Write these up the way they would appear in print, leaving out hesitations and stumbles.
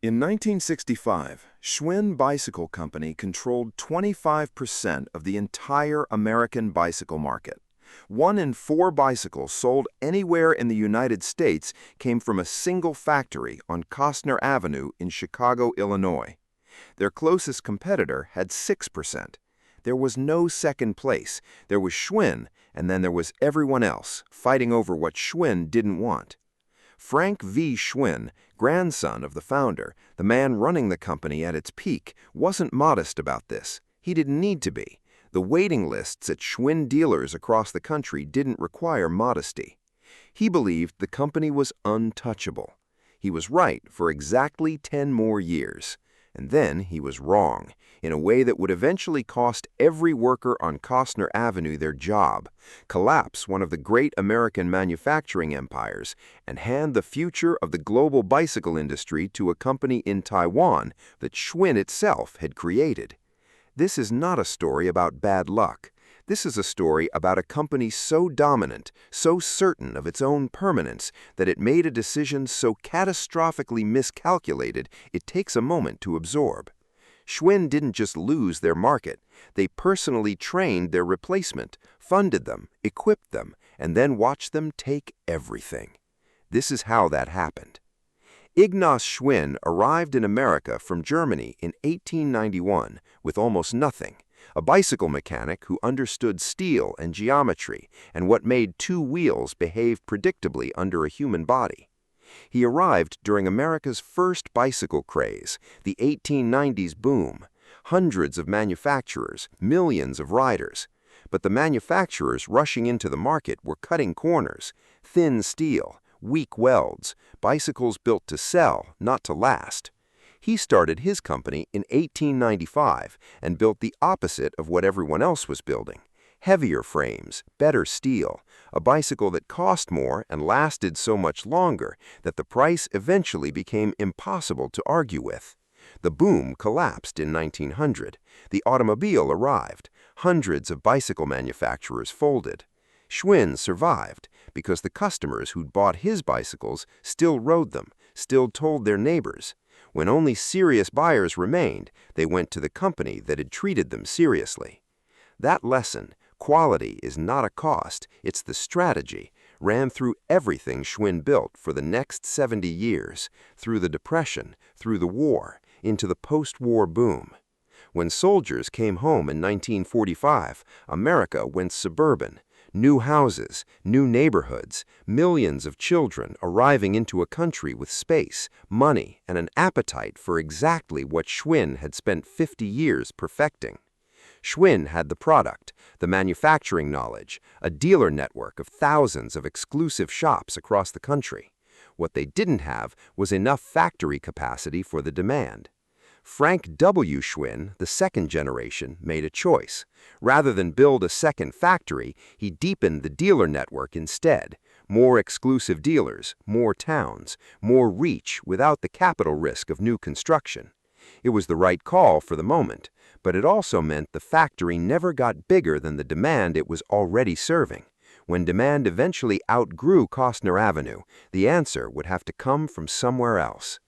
In 1965, Schwinn Bicycle Company controlled 25% of the entire American bicycle market. 1 in 4 bicycles sold anywhere in the United States came from a single factory on Kostner Avenue in Chicago, Illinois. Their closest competitor had 6%. There was no second place. There was Schwinn, and then there was everyone else, fighting over what Schwinn didn't want. Frank V. Schwinn, grandson of the founder, the man running the company at its peak, wasn't modest about this. He didn't need to be. The waiting lists at Schwinn dealers across the country didn't require modesty. He believed the company was untouchable. He was right for exactly 10 more years. And then he was wrong, in a way that would eventually cost every worker on Kostner Avenue their job, collapse one of the great American manufacturing empires, and hand the future of the global bicycle industry to a company in Taiwan that Schwinn itself had created. This is not a story about bad luck. This is a story about a company so dominant, so certain of its own permanence, that it made a decision so catastrophically miscalculated it takes a moment to absorb. Schwinn didn't just lose their market. They personally trained their replacement, funded them, equipped them, and then watched them take everything. This is how that happened. Ignaz Schwinn arrived in America from Germany in 1891 with almost nothing. A bicycle mechanic who understood steel and geometry and what made 2 wheels behave predictably under a human body. He arrived during America's first bicycle craze, the 1890s boom. Hundreds of manufacturers, millions of riders. But the manufacturers rushing into the market were cutting corners. Thin steel, weak welds, bicycles built to sell, not to last. He started his company in 1895 and built the opposite of what everyone else was building. Heavier frames, better steel, a bicycle that cost more and lasted so much longer that the price eventually became impossible to argue with. The boom collapsed in 1900. The automobile arrived. Hundreds of bicycle manufacturers folded. Schwinn survived because the customers who'd bought his bicycles still rode them, still told their neighbors. When only serious buyers remained, they went to the company that had treated them seriously. That lesson, quality is not a cost, it's the strategy, ran through everything Schwinn built for the next 70 years, through the Depression, through the war, into the post-war boom. When soldiers came home in 1945, America went suburban. New houses, new neighborhoods, millions of children arriving into a country with space, money, and an appetite for exactly what Schwinn had spent 50 years perfecting. Schwinn had the product, the manufacturing knowledge, a dealer network of thousands of exclusive shops across the country. What they didn't have was enough factory capacity for the demand. Frank W. Schwinn, the second generation, made a choice. Rather than build a second factory, he deepened the dealer network instead. More exclusive dealers, more towns, more reach without the capital risk of new construction. It was the right call for the moment, but it also meant the factory never got bigger than the demand it was already serving. When demand eventually outgrew Kostner Avenue, the answer would have to come from somewhere else.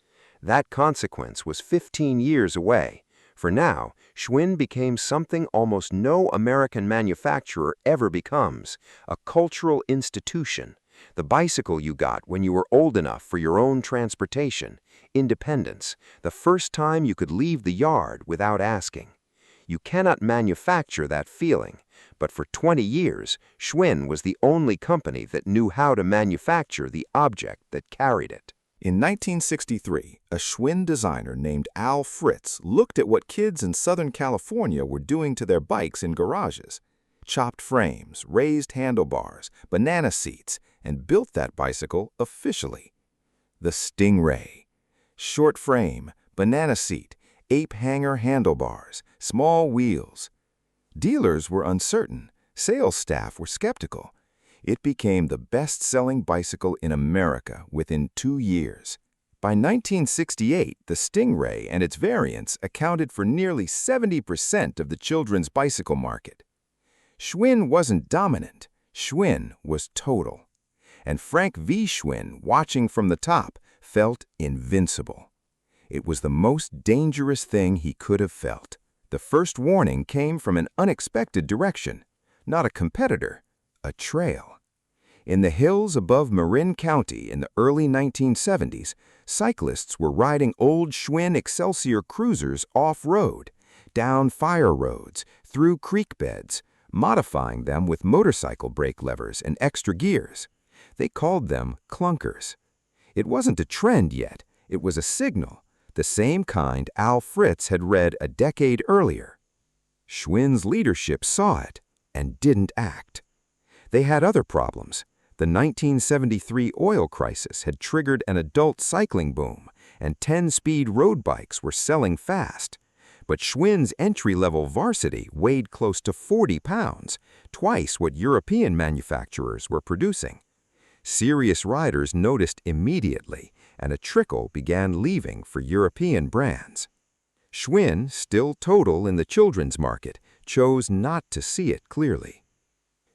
That consequence was 15 years away. For now, Schwinn became something almost no American manufacturer ever becomes, a cultural institution. The bicycle you got when you were old enough for your own transportation, independence, the first time you could leave the yard without asking. You cannot manufacture that feeling, but for 20 years, Schwinn was the only company that knew how to manufacture the object that carried it. In 1963, a Schwinn designer named Al Fritz looked at what kids in Southern California were doing to their bikes in garages. Chopped frames, raised handlebars, banana seats, and built that bicycle officially. The Stingray. Short frame, banana seat, ape hanger handlebars, small wheels. Dealers were uncertain. Sales staff were skeptical. It became the best-selling bicycle in America within 2 years. By 1968, the Stingray and its variants accounted for nearly 70% of the children's bicycle market. Schwinn wasn't dominant. Schwinn was total. And Frank V. Schwinn, watching from the top, felt invincible. It was the most dangerous thing he could have felt. The first warning came from an unexpected direction. Not a competitor, a trail. In the hills above Marin County in the early 1970s, cyclists were riding old Schwinn Excelsior cruisers off-road, down fire roads, through creek beds, modifying them with motorcycle brake levers and extra gears. They called them clunkers. It wasn't a trend yet, it was a signal, the same kind Al Fritz had read a decade earlier. Schwinn's leadership saw it and didn't act. They had other problems. The 1973 oil crisis had triggered an adult cycling boom, and 10-speed road bikes were selling fast. But Schwinn's entry-level Varsity weighed close to 40 pounds, twice what European manufacturers were producing. Serious riders noticed immediately, and a trickle began leaving for European brands. Schwinn, still total in the children's market, chose not to see it clearly.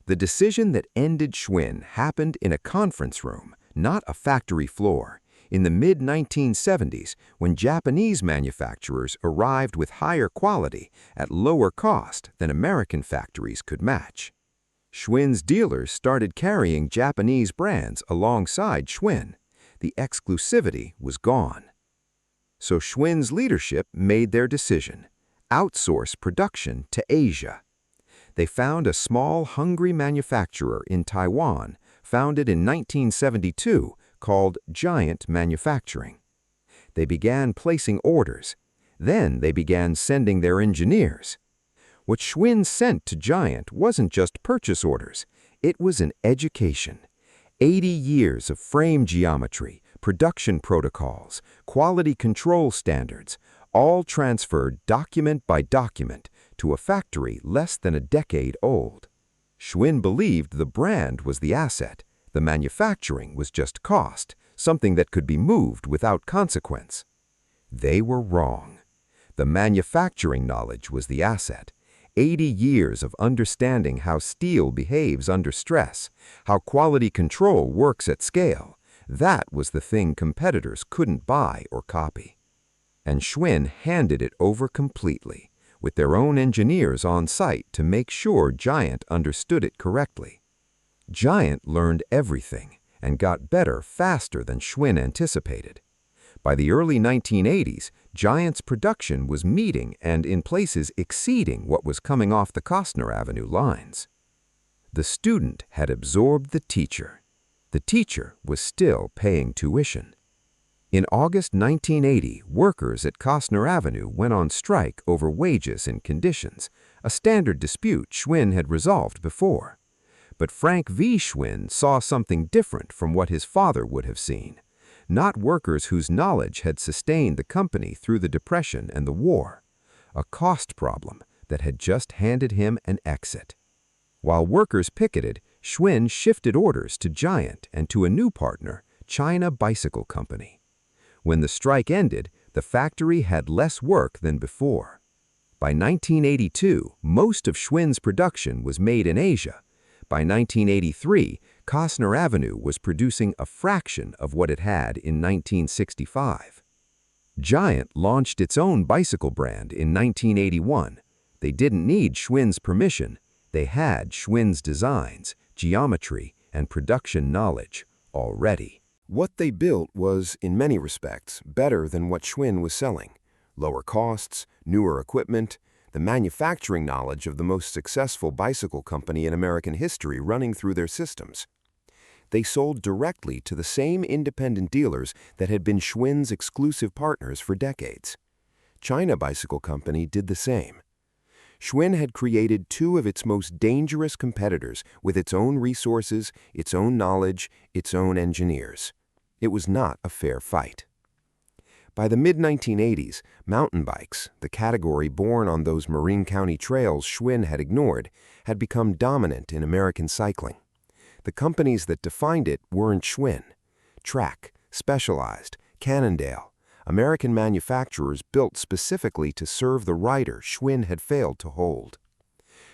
The decision that ended Schwinn happened in a conference room, not a factory floor, in the mid-1970s when Japanese manufacturers arrived with higher quality at lower cost than American factories could match. Schwinn's dealers started carrying Japanese brands alongside Schwinn. The exclusivity was gone. So Schwinn's leadership made their decision: outsource production to Asia. They found a small, hungry manufacturer in Taiwan, founded in 1972, called Giant Manufacturing. They began placing orders. Then they began sending their engineers. What Schwinn sent to Giant wasn't just purchase orders. It was an education. 80 years of frame geometry, production protocols, quality control standards, all transferred document by document to a factory less than a decade old. Schwinn believed the brand was the asset. The manufacturing was just cost, something that could be moved without consequence. They were wrong. The manufacturing knowledge was the asset. 80 years of understanding how steel behaves under stress, how quality control works at scale. That was the thing competitors couldn't buy or copy. And Schwinn handed it over completely, with their own engineers on site to make sure Giant understood it correctly. Giant learned everything and got better faster than Schwinn anticipated. By the early 1980s, Giant's production was meeting and in places exceeding what was coming off the Kostner Avenue lines. The student had absorbed the teacher. The teacher was still paying tuition. In August 1980, workers at Kostner Avenue went on strike over wages and conditions, a standard dispute Schwinn had resolved before. But Frank V. Schwinn saw something different from what his father would have seen. Not workers whose knowledge had sustained the company through the Depression and the war. A cost problem that had just handed him an exit. While workers picketed, Schwinn shifted orders to Giant and to a new partner, China Bicycle Company. When the strike ended, the factory had less work than before. By 1982, most of Schwinn's production was made in Asia. By 1983, Kostner Avenue was producing a fraction of what it had in 1965. Giant launched its own bicycle brand in 1981. They didn't need Schwinn's permission. They had Schwinn's designs, geometry, and production knowledge already. What they built was, in many respects, better than what Schwinn was selling. Lower costs, newer equipment, the manufacturing knowledge of the most successful bicycle company in American history running through their systems. They sold directly to the same independent dealers that had been Schwinn's exclusive partners for decades. China Bicycle Company did the same. Schwinn had created two of its most dangerous competitors with its own resources, its own knowledge, its own engineers. It was not a fair fight. By the mid-1980s, mountain bikes, the category born on those Marin County trails Schwinn had ignored, had become dominant in American cycling. The companies that defined it weren't Schwinn. Trek, Specialized, Cannondale, American manufacturers built specifically to serve the rider Schwinn had failed to hold.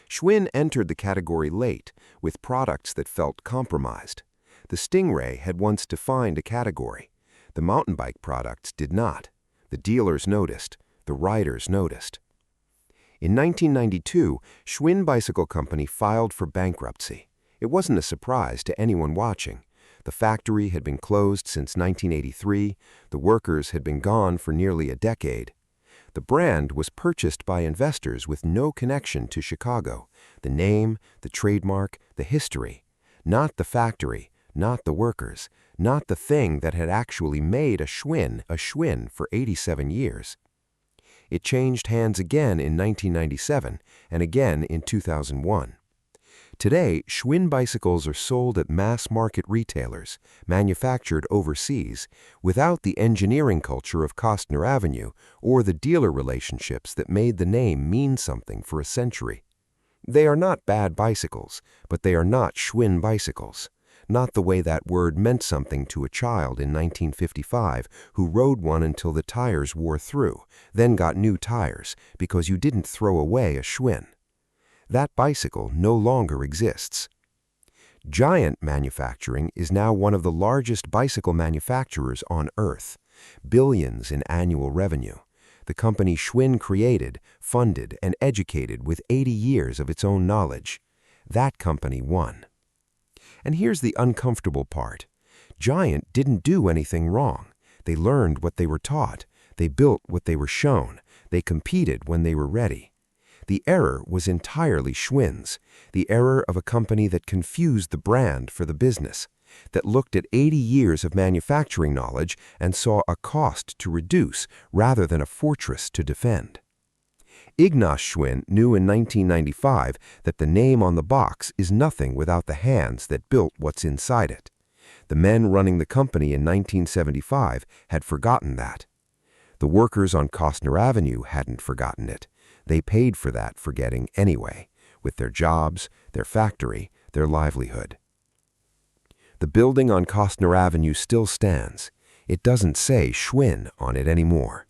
Schwinn entered the category late, with products that felt compromised. The Stingray had once defined a category. The mountain bike products did not. The dealers noticed. The riders noticed. In 1992, Schwinn Bicycle Company filed for bankruptcy. It wasn't a surprise to anyone watching. The factory had been closed since 1983. The workers had been gone for nearly a decade. The brand was purchased by investors with no connection to Chicago. The name, the trademark, the history. Not the factory, not the workers, not the thing that had actually made a Schwinn for 87 years. It changed hands again in 1997 and again in 2001. Today, Schwinn bicycles are sold at mass-market retailers, manufactured overseas, without the engineering culture of Kostner Avenue or the dealer relationships that made the name mean something for a century. They are not bad bicycles, but they are not Schwinn bicycles. Not the way that word meant something to a child in 1955 who rode one until the tires wore through, then got new tires because you didn't throw away a Schwinn. That bicycle no longer exists. Giant Manufacturing is now one of the largest bicycle manufacturers on Earth, billions in annual revenue. The company Schwinn created, funded, and educated with 80 years of its own knowledge. That company won. And here's the uncomfortable part. Giant didn't do anything wrong. They learned what they were taught. They built what they were shown. They competed when they were ready. The error was entirely Schwinn's, the error of a company that confused the brand for the business, that looked at 80 years of manufacturing knowledge and saw a cost to reduce rather than a fortress to defend. Ignaz Schwinn knew in 1995 that the name on the box is nothing without the hands that built what's inside it. The men running the company in 1975 had forgotten that. The workers on Kostner Avenue hadn't forgotten it. They paid for that forgetting anyway, with their jobs, their factory, their livelihood. The building on Kostner Avenue still stands. It doesn't say Schwinn on it anymore.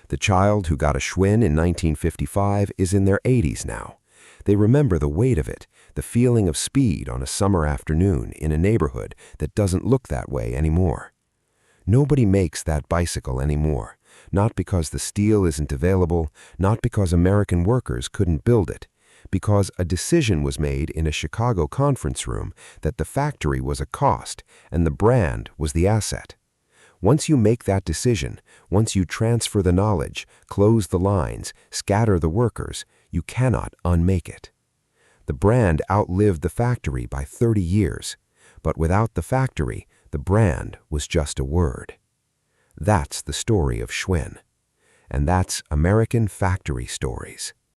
The child who got a Schwinn in 1955 is in their 80s now. They remember the weight of it, the feeling of speed on a summer afternoon in a neighborhood that doesn't look that way anymore. Nobody makes that bicycle anymore. Not because the steel isn't available, not because American workers couldn't build it, because a decision was made in a Chicago conference room that the factory was a cost and the brand was the asset. Once you make that decision, once you transfer the knowledge, close the lines, scatter the workers, you cannot unmake it. The brand outlived the factory by 30 years, but without the factory, the brand was just a word. That's the story of Schwinn. And that's American Factory Stories.